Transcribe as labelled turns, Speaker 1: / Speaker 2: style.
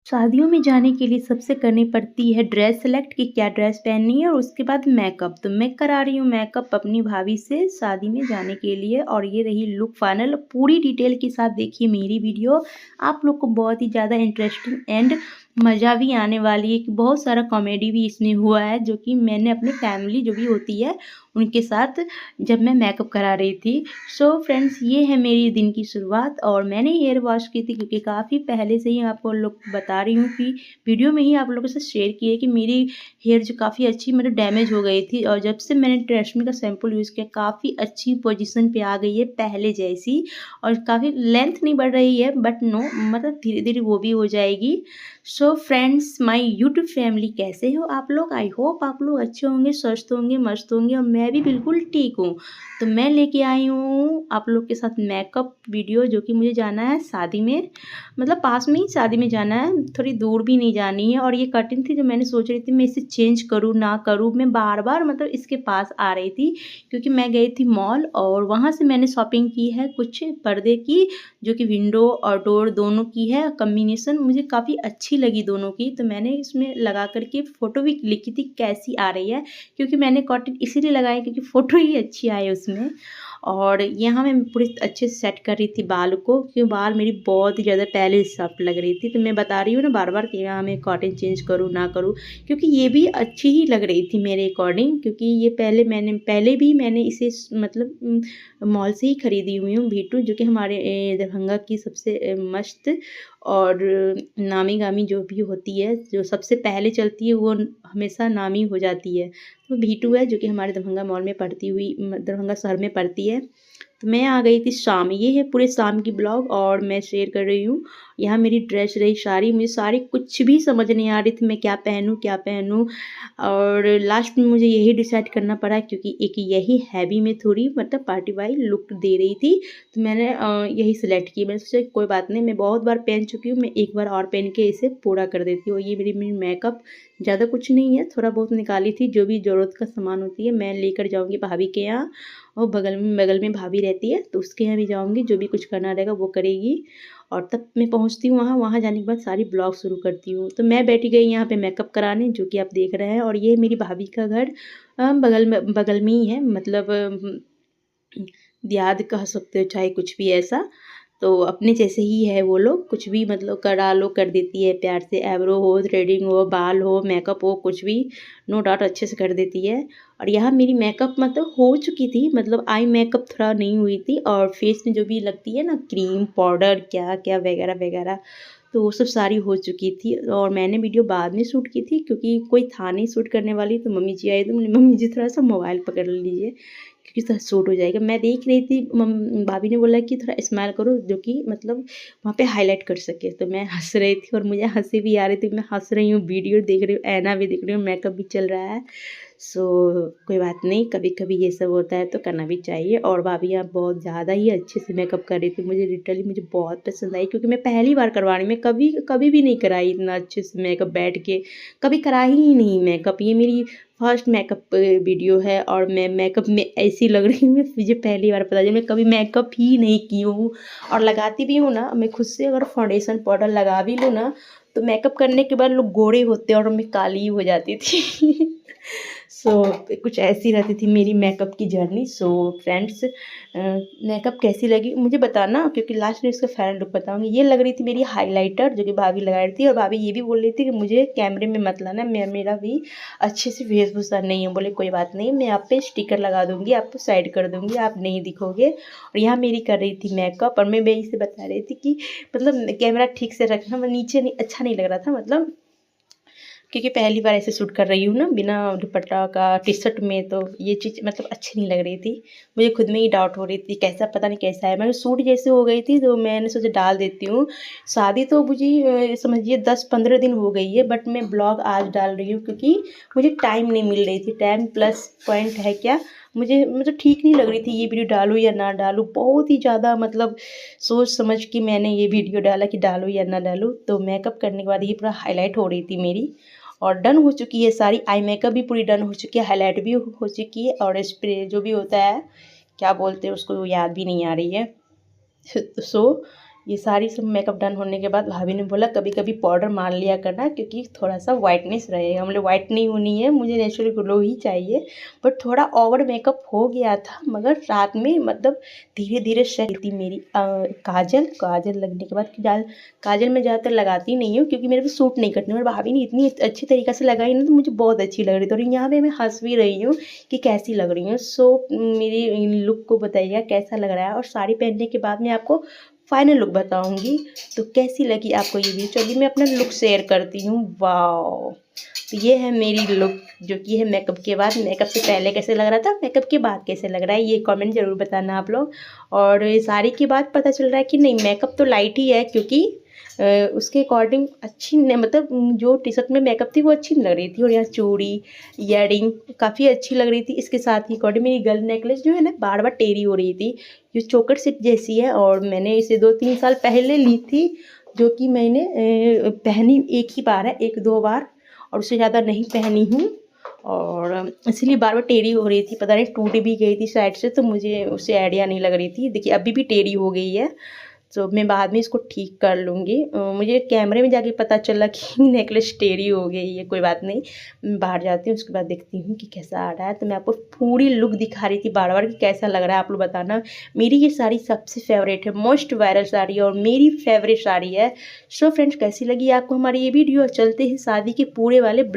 Speaker 1: शादियों में जाने के लिए सबसे करनी पड़ती है ड्रेस सेलेक्ट कि क्या ड्रेस पहननी है और उसके बाद मेकअप। तो मैं करा रही हूँ मेकअप अपनी भाभी से शादी में जाने के लिए और ये रही लुक फाइनल। पूरी डिटेल के साथ देखिए मेरी वीडियो, आप लोग को बहुत ही ज़्यादा इंटरेस्टिंग एंड मज़ा भी आने वाली है कि बहुत सारा कॉमेडी भी इसमें हुआ है जो कि मैंने अपनी फैमिली जो भी होती है उनके साथ जब मैं मेकअप करा रही थी। सो फ्रेंड्स, ये है मेरी दिन की शुरुआत और मैंने हेयर वॉश की थी क्योंकि काफ़ी पहले से ही आपको लोग बता रही हूँ कि वीडियो में ही आप लोगों से शेयर की है कि मेरी हेयर जो काफ़ी अच्छी मतलब डैमेज हो गई थी और जब से मैंने ट्रेसमी का शैम्पू यूज़ किया काफ़ी अच्छी पोजीशन पे आ गई है पहले जैसी और काफ़ी लेंथ नहीं बढ़ रही है बट नो मतलब धीरे धीरे वो भी हो जाएगी। So friends, my YouTube family कैसे हो आप लोग? आई होप आप लोग अच्छे होंगे, स्वस्थ होंगे, मस्त होंगे और मैं भी बिल्कुल ठीक हूँ। तो मैं लेके आई हूँ आप लोग के साथ मेकअप वीडियो जो कि मुझे जाना है शादी में, मतलब पास में ही शादी में जाना है, थोड़ी दूर भी नहीं जानी है। और ये कर्टेन थी जो मैंने सोच रही थी मैं इसे चेंज करूँ ना करूँ, मैं बार बार मतलब इसके पास आ रही थी क्योंकि मैं गई थी मॉल और वहाँ से मैंने शॉपिंग की है कुछ पर्दे की जो कि विंडो और डोर दोनों की है। कॉम्बिनेशन मुझे काफ़ी अच्छी लगी दोनों की, तो मैंने इसमें लगा करके फ़ोटो भी लिखी थी कैसी आ रही है क्योंकि मैंने कॉटन इसीलिए लगाया क्योंकि फ़ोटो ही अच्छी आए उसमें। और यहाँ मैं पूरे अच्छे से सेट कर रही थी बाल को क्योंकि बाल मेरी बहुत ही ज़्यादा पहले सॉफ्ट लग रही थी। तो मैं बता रही हूँ ना बार बार कि यहाँ मैं कॉटन चेंज करूँ ना करूँ क्योंकि ये भी अच्छी ही लग रही थी मेरे अकॉर्डिंग क्योंकि ये पहले भी मैंने इसे मतलब मॉल से ही खरीदी हुई हूँ V2 जो कि हमारे दरभंगा की सबसे मस्त और नामी गामी जो भी होती है जो सबसे पहले चलती है वो हमेशा नामी हो जाती है। तो V2 है जो कि हमारे दरभंगा मॉल में पड़ती हुई दरभंगा शहर में पड़ती है। तो मैं आ गई थी शाम, ये है पूरे शाम की ब्लॉग और मैं शेयर कर रही हूँ। यहाँ मेरी ड्रेस रही साड़ी, मुझे साड़ी कुछ भी समझ नहीं आ रही थी मैं क्या पहनूँ और लास्ट में मुझे यही डिसाइड करना पड़ा क्योंकि एक यही हैवी में थोड़ी मतलब पार्टी वाई लुक दे रही थी। तो मैंने यही सिलेक्ट की। मैंने सोचा कोई बात नहीं, मैं बहुत बार पहन चुकी हूँ, मैं एक बार और पहन के इसे पूरा कर देती हूँ। ये मेरी मेकअप ज़्यादा कुछ नहीं है, थोड़ा बहुत निकाली थी, जो भी ज़रूरत का सामान होती है मैं लेकर जाऊँगी भाभी के यहाँ और बगल में भाभी रहती है तो उसके यहाँ भी जाऊँगी, जो भी कुछ करना रहेगा वो करेगी। और तब मैं पहुँचती हूँ वहाँ, वहाँ जाने के बाद सारी ब्लॉग शुरू करती हूँ। तो मैं बैठी गई यहाँ पे मेकअप कराने जो कि आप देख रहे हैं और ये मेरी भाभी का घर बगल में ही है, मतलब दियाद कह सकते हो चाहे कुछ भी ऐसा। तो अपने जैसे ही है वो लोग, कुछ भी मतलब करा लो कर देती है प्यार से, आईब्रो हो, थ्रेडिंग हो, बाल हो, मेकअप हो, कुछ भी नो डाउट अच्छे से कर देती है। और यहाँ मेरी मेकअप मतलब हो चुकी थी, मतलब आई मेकअप थोड़ा नहीं हुई थी और फेस में जो भी लगती है ना क्रीम पाउडर क्या क्या वगैरह वगैरह, तो वो सब सारी हो चुकी थी। और मैंने वीडियो बाद में शूट की थी क्योंकि कोई था नहीं शूट करने वाली, तो मम्मी जी आई तो मम्मी जी थोड़ा सा मोबाइल पकड़ लीजिए क्योंकि थोड़ा शूट हो जाएगा। मैं देख रही थी भाभी ने बोला कि थोड़ा स्माइल करो जो कि मतलब वहाँ पे हाईलाइट कर सके, तो मैं हंस रही थी और मुझे हंसी भी आ रही थी। मैं हंस रही हूँ, वीडियो देख रही हूँ, ऐना भी देख रही हूँ, मेकअप भी चल रहा है। सो कोई बात नहीं, कभी कभी ये सब होता है तो करना भी चाहिए। और भाभी यहाँ बहुत ज़्यादा ही अच्छे से मेकअप कर रही थी, मुझे लिटरली मुझे बहुत पसंद आई क्योंकि मैं पहली बार करवा रही हूँ। मैं कभी कभी भी नहीं कराई इतना अच्छे से मेकअप बैठ के, कभी कराई ही नहीं मेकअप। ये मेरी फर्स्ट मेकअप वीडियो है और मैं मेकअप में ऐसी लग रही हूँ, मुझे पहली बार पता चला। मैं कभी मेकअप ही नहीं की हूँ और लगाती भी हूँ ना, मैं खुद से अगर फाउंडेशन पाउडर लगा भी लूँ ना तो मेकअप करने के बाद लोग गोरे होते हैं और मैं काली हो जाती थी। सो कुछ ऐसी रहती थी मेरी मेकअप की जर्नी। सो फ्रेंड्स, मेकअप कैसी लगी मुझे बताना क्योंकि लास्ट में इसका फाइनल लुक बताऊंगी। ये लग रही थी मेरी हाइलाइटर जो कि भाभी लगा रही थी और भाभी ये भी बोल रही थी कि मुझे कैमरे में मत लाना, मेरा भी अच्छे से वेशभूषा नहीं है। बोले कोई बात नहीं, मैं आप पे स्टिकर लगा दूंगी, आपको साइड कर दूंगी, आप नहीं दिखोगे। और यहाँ मेरी कर रही थी मेकअप और मैं इसे बता रही थी कि मतलब कैमरा ठीक से रखना, मैं नीचे नहीं अच्छा नहीं लग रहा था मतलब क्योंकि पहली बार ऐसे शूट कर रही हूँ ना बिना दुपट्टा का टी शर्ट में, तो ये चीज़ मतलब अच्छी नहीं लग रही थी। मुझे खुद में ही डाउट हो रही थी कैसा, पता नहीं कैसा है। मैंने शूट जैसे हो गई थी तो मैंने सोचा डाल देती हूँ। शादी तो मुझे समझिए 10-15 दिन हो गई है बट मैं ब्लॉग आज डाल रही हूँ क्योंकि मुझे टाइम नहीं मिल रही थी। टाइम प्लस पॉइंट है क्या, मुझे मतलब ठीक नहीं लग रही थी ये वीडियो डालूँ या ना डालूँ। बहुत ही ज़्यादा मतलब सोच समझ के मैंने ये वीडियो डाला कि डालूँ या ना डालूँ। तो मेकअप करने के बाद ये पूरा हाईलाइट हो रही थी मेरी और डन हो चुकी है सारी। आई मेकअप भी पूरी डन हो चुकी है, हाईलाइट भी हो चुकी है और स्प्रे जो भी होता है क्या बोलते हैं उसको याद भी नहीं आ रही है। सो ये सारी सब मेकअप डन होने के बाद भाभी ने बोला कभी कभी पाउडर मार लिया करना, क्योंकि थोड़ा सा वाइटनेस रहेगा। हम लोग वाइट नहीं होनी है, मुझे नेचुरल ग्लो ही चाहिए। बट थोड़ा ओवर मेकअप हो गया था, मगर रात में मतलब धीरे धीरे सेट थी मेरी काजल लगने के बाद काजल मैं ज़्यादातर लगाती नहीं हूँ, क्योंकि मेरे को सूट नहीं करती। और भाभी ने इतनी अच्छी तरीक़े से लगाई ना, तो मुझे बहुत अच्छी लग रही थी। और यहाँ पे मैं हंस भी रही हूँ कि कैसी लग रही हूँ। सो मेरी लुक को बताइएगा कैसा लग रहा है। और साड़ी पहनने के बाद मैं आपको फाइनल लुक बताऊंगी, तो कैसी लगी आपको ये वीडियो। चलिए मैं अपना लुक शेयर करती हूँ। वाओ, तो ये है मेरी लुक, जो कि है मेकअप के बाद। मेकअप से पहले कैसे लग रहा था, मेकअप के बाद कैसे लग रहा है, ये कमेंट जरूर बताना आप लोग। और साड़ी के बाद पता चल रहा है कि नहीं, मेकअप तो लाइट ही है, क्योंकि उसके अकॉर्डिंग अच्छी नहीं, मतलब जो टी शर्ट में मेकअप थी वो अच्छी नहीं लग रही थी। और यहाँ चूड़ी ईयरिंग काफ़ी अच्छी लग रही थी। इसके साथ ही अकॉर्डिंग मेरी गल नेकलेस जो है ना, बार बार टेढ़ी हो रही थी। ये चोकर सेट जैसी है, और मैंने इसे 2-3 साल पहले ली थी, जो कि मैंने पहनी एक ही बार है, 1-2 बार, और उससे ज़्यादा नहीं पहनी हूँ। और इसलिए बार बार टेढ़ी हो रही थी, पता नहीं टूट भी गई थी साइड से, तो मुझे उससे आइडिया नहीं लग रही थी। देखिए अभी भी टेढ़ी हो गई है, तो मैं बाद में इसको ठीक कर लूँगी। मुझे कैमरे में जाके पता चला कि नेकलेस टेढ़ी हो गई है। कोई बात नहीं, मैं बाहर जाती हूँ, उसके बाद देखती हूँ कि कैसा आ रहा है। तो मैं आपको पूरी लुक दिखा रही थी बार बार कि कैसा लग रहा है, आप लोग बताना। मेरी ये साड़ी सबसे फेवरेट है, मोस्ट वायरल साड़ी है, और मेरी फेवरेट साड़ी है। सो फ्रेंड्स, कैसी लगी आपको हमारी ये वीडियो। चलते हैं शादी के पूरे वाले ब्लॉग।